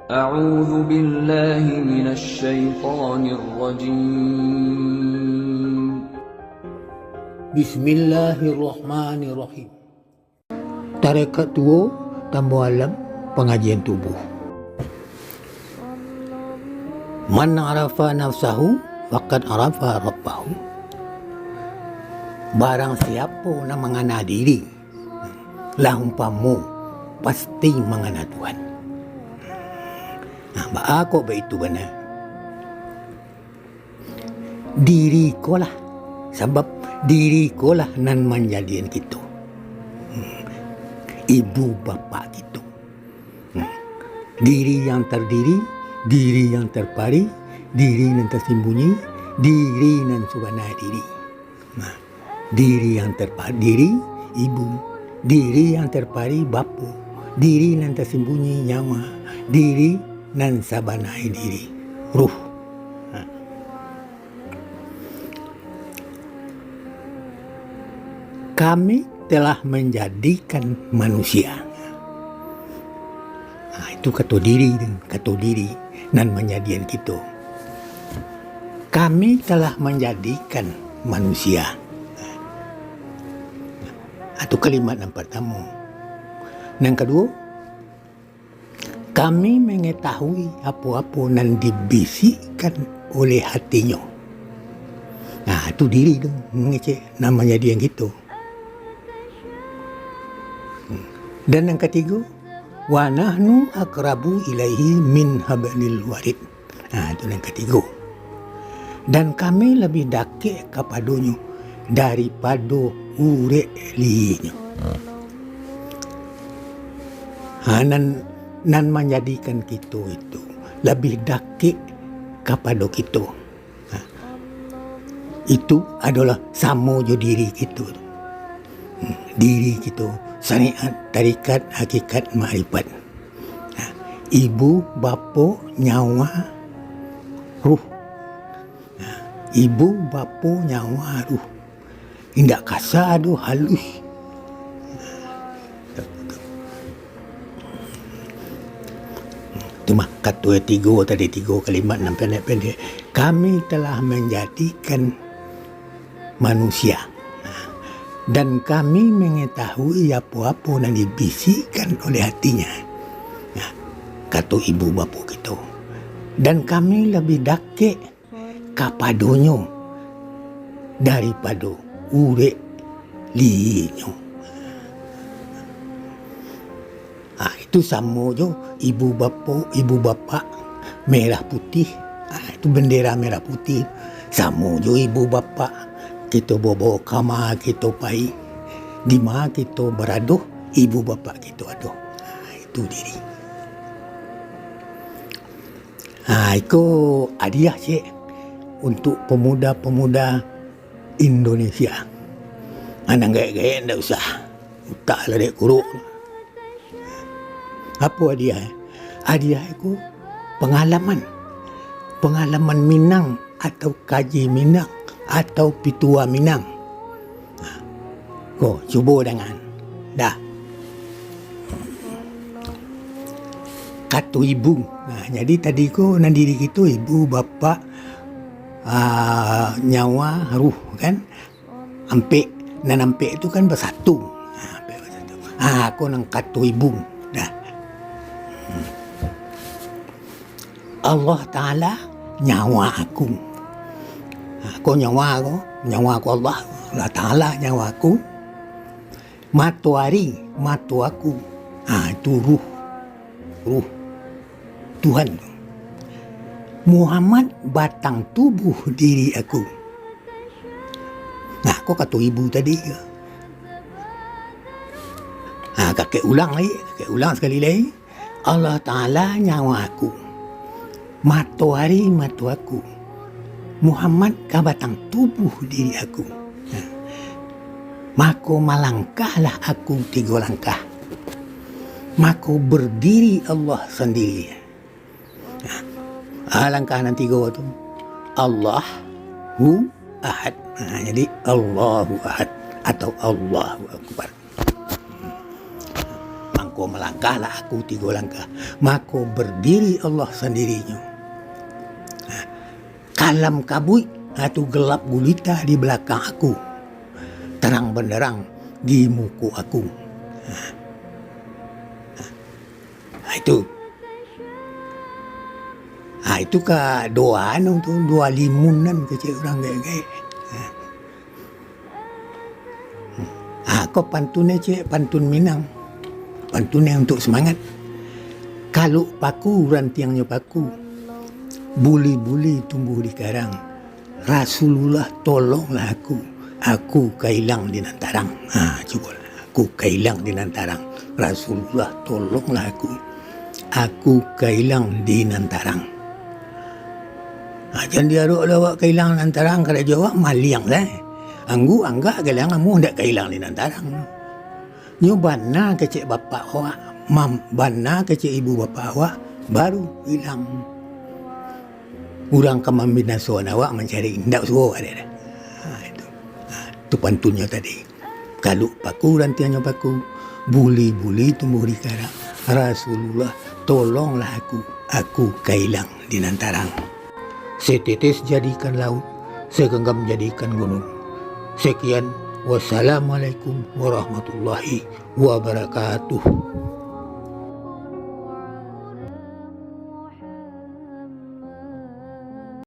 أعوذ بالله من الشيطان الرجيم. Bismillahirrahmanirrahim. Tarekat 2 Tambah Alam Pengajian Tubuh. Man arafa nafsahu faqad arafa rabbahu. Barang siapa nak mengenal diri, lah umpamu pasti mengenal Tuhan. Aku begitu benar. Diri ko lah, sebab diri ko lah nan menjadikan kita. Ibu bapa kita. Diri yang terdiri, diri yang terpari, diri yang tersembunyi, diri yang sebenar diri. Diri yang terpari, diri ibu, diri yang terpari bapa, diri yang tersembunyi nyawa, diri yang sebenar diri, ruh. Kami telah menjadikan manusia. Itu kata diri dan menjadikan kita. Kami telah menjadikan manusia. Itu kalimat yang pertama. Yang kedua, kami mengetahui apa-apa yang dibisikkan oleh hatinya. Itu diri tu, namanya dia yang gitu. Dan yang ketiga, wa nahnu aqrabu ilaihi min hablil warid. Itu yang ketiga. Dan kami lebih dekat kepadanya daripada urek linya. Nan menjadikan kita itu lebih dekat kepada kita. Itu adalah sama je diri kita. Diri kita, syariat, tarikat, hakikat, makrifat. Ibu, bapa, nyawa, ruh. Ibu, bapa, nyawa, ruh. Indak kasar tu, halus. Itu mah kata tiga kalimat yang pendek-pendek. Kami telah menjadikan manusia. Dan kami mengetahui apa-apa yang dibisikkan oleh hatinya. Kata ibu bapa kita. Dan kami lebih dekat kepadanya daripada urek linya. Itu sama je ibu bapa merah putih. Itu bendera merah putih. Sama je ibu bapa. Kita bawa kamar kita pai. Di mana kita berada, ibu bapa kita ada. Itu diri. Itu hadiah cik untuk pemuda-pemuda Indonesia. Anak gaya-gaya tak usah. Tak lah dek kuruk. Apa hadiah? Hadiah itu pengalaman. Pengalaman Minang atau kaji Minang atau pitua Minang. Kau cuba dengan dah. Kata ibu. Jadi tadi ko nan diri kita ibu bapa nyawa ruh kan. Ampek nan ampek itu kan bersatu. Aku nang kata ibu dah. Allah Ta'ala nyawa aku. Aku nyawa aku Allah Ta'ala nyawa aku. Matuari aku. Itu ruh Tuhan. Muhammad batang tubuh diri aku. Aku kata ibu tadi. Kakek ulang sekali lagi. Allah Ta'ala nyawa aku. Matuari aku. Muhammad ka batang tubuh diri aku. Maka malangkahlah aku 3 langkah. Maka berdiri Allah sendiri. Langkah yang 3 tu. Allahu Ahad. Jadi Allahu Ahad atau Allahu Akbar. maka melangkahlah aku 3 langkah. Maka berdiri Allah sendirinya. Kalam kabut atau gelap gulita di belakang aku. Terang benderang di muka aku. Itu. Itu ke doa tu, doa limunan kecil orang gaya-gaya. Kau pantunnya cik, pantun Minang. Pantunnya untuk semangat. Kalau paku rantiangnya paku, buli-buli tumbuh di karang. Rasulullah tolonglah aku. Aku kailang di nantarang. Coba. Aku kailang di nantarang. Rasulullah tolonglah aku. Aku kailang di nantarang. Jangan dia awak kailang nantarang. Kalau jawab maliang lah. Anggu angga kailang kamu hendak kailang di nantarang. Nyo bana kecik bapak awak. Bana kecik ibu bapak awak. Baru hilang. Orang kemambinasuan awak mencari. Tidak suruh ada. Itu pantunnya tadi. Kalau paku rantiannya paku. Buli-buli tumbuh di karang. Rasulullah tolonglah aku. Aku kailang di nantarang. Setetes jadikan laut. Segenggam jadikan gunung. Sekian. Wassalamualaikum warahmatullahi wabarakatuh.